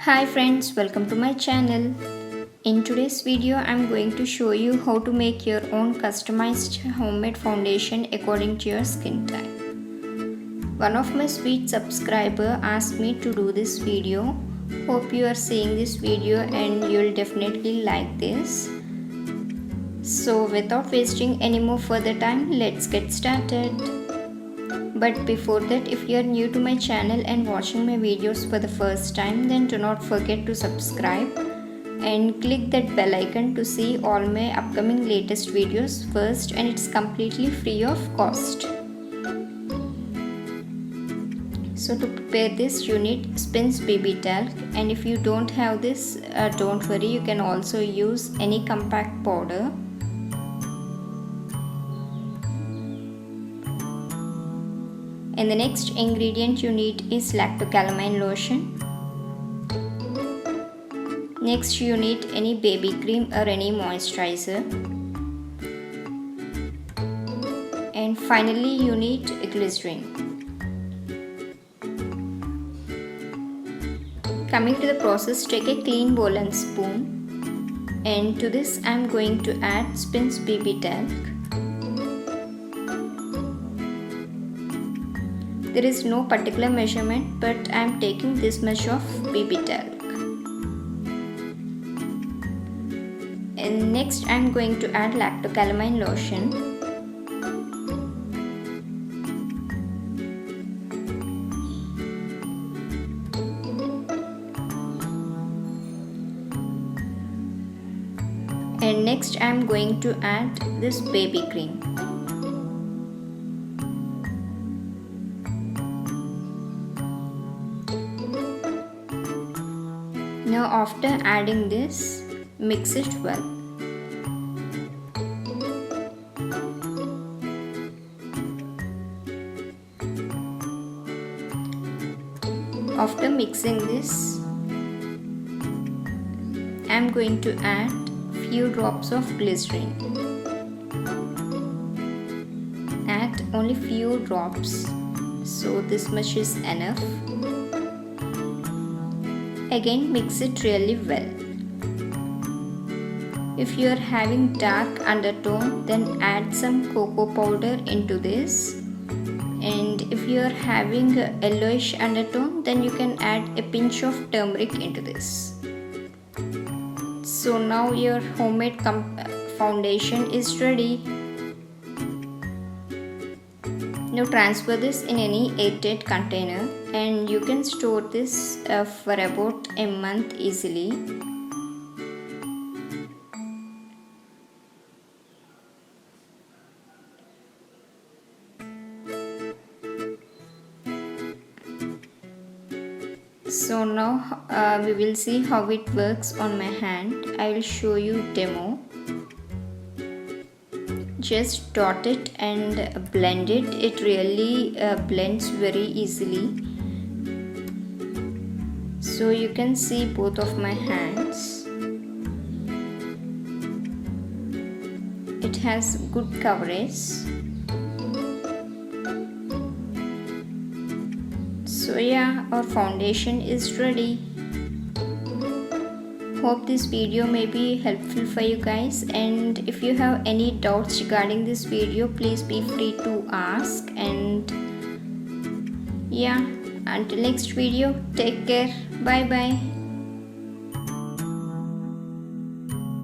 Hi friends, welcome to my channel. In today's video, I'm going to show you how to make your own customized homemade foundation according to your skin type. One of my sweet subscriber asked me to do this video. Hope you are seeing this video and you'll definitely like this. So without wasting any more further time, let's get started. But before that, if you are new to my channel and watching my videos for the first time, then do not forget to subscribe and click that bell icon to see all my upcoming latest videos first, and it's completely free of cost. So to prepare this, you need Spins BB talc, and if you don't have this, don't worry, you can also use any compact powder. And the next ingredient you need is lacto calamine lotion. Next you need any baby cream or any moisturizer. And finally you need glycerin. Coming to the process, take a clean bowl and spoon. And to this I am going to add Spins BB talc. There is no particular measurement, but I am taking this much of BB talc. And next I am going to add lacto calamine lotion. And next I am going to add this baby cream. Now after adding this, mix it well. After mixing this, I am going to add few drops of glycerin. Add only few drops, so this much is enough. Again mix it really well. If you are having dark undertone, then add some cocoa powder into this. And if you are having a yellowish undertone, then you can add a pinch of turmeric into this. So now your homemade foundation is ready. Now transfer this in any airtight container, and you can store this for about a month easily. So now we will see how it works on my hand. I will show you demo. Just dot it and blend it. It really blends very easily. So you can see both of my hands. It has good coverage. So yeah, our foundation is ready. Hope this video may be helpful for you guys, and if you have any doubts regarding this video, please be free to ask. And yeah, until next video, take care. Bye bye.